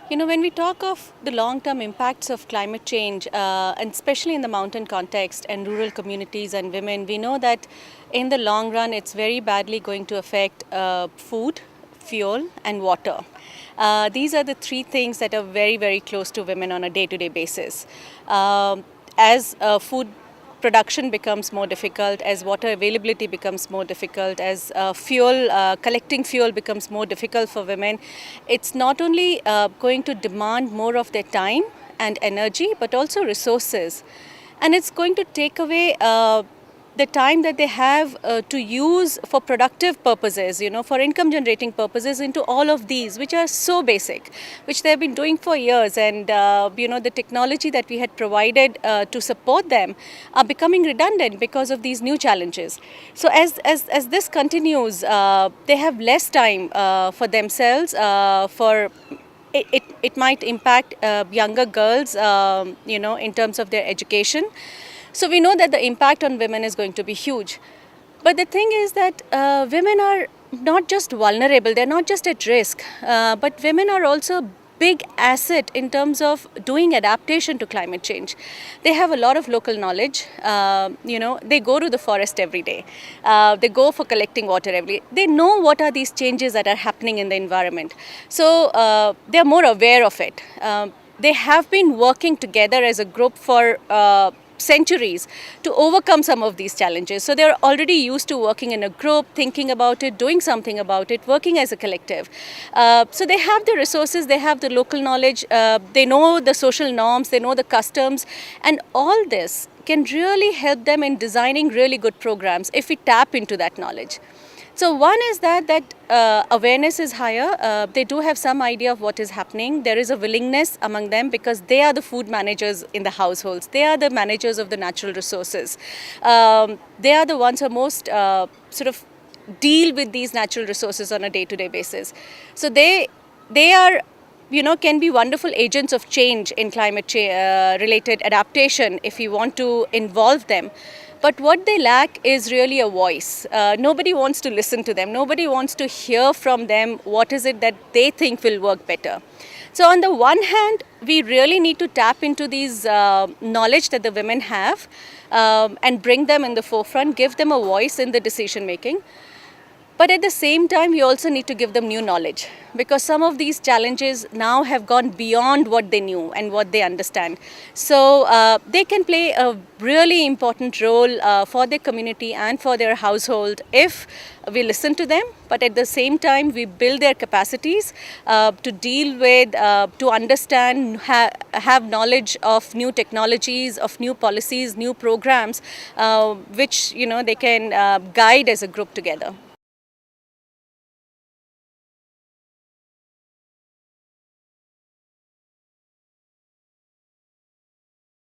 When we talk of the long-term impacts of climate change, and especially in the mountain context and rural communities and women, we know that in the long run, it's very badly going to affect food, fuel, and water. These are the three things that are very, very close to women on a day-to-day basis. As food production becomes more difficult, as water availability becomes more difficult, as collecting fuel becomes more difficult for women, it's not only going to demand more of their time and energy, but also resources. And it's going to take away the time that they have to use for productive purposes, for income generating purposes into all of these, which are so basic, which they've been doing for years. And, the technology that we had provided to support them are becoming redundant because of these new challenges. So as this continues, they have less time for themselves, it might impact younger girls, in terms of their education. So we know that the impact on women is going to be huge. But the thing is that women are not just vulnerable, they're not just at risk, but women are also a big asset in terms of doing adaptation to climate change. They have a lot of local knowledge. They go to the forest every day. They go for collecting water every day. They know what are these changes that are happening in the environment. So they're more aware of it. They have been working together as a group for centuries to overcome some of these challenges. So they're already used to working in a group, thinking about it, doing something about it, working as a collective. So they have the resources, they have the local knowledge, they know the social norms, they know the customs, and all this can really help them in designing really good programs if we tap into that knowledge. So one is that awareness is higher. They do have some idea of what is happening. There is a willingness among them because they are the food managers in the households. They are the managers of the natural resources. They are the ones who are most sort of deal with these natural resources on a day-to-day basis. So they are, can be wonderful agents of change in climate related adaptation if we want to involve them. But what they lack is really a voice. Nobody wants to listen to them. Nobody wants to hear from them what is it that they think will work better. So on the one hand, we really need to tap into these knowledge that the women have and bring them in the forefront, give them a voice in the decision making. But at the same time, we also need to give them new knowledge because some of these challenges now have gone beyond what they knew and what they understand. So they can play a really important role for their community and for their household if we listen to them, but at the same time, we build their capacities to deal with, to understand, have knowledge of new technologies, of new policies, new programs, which they can guide as a group together.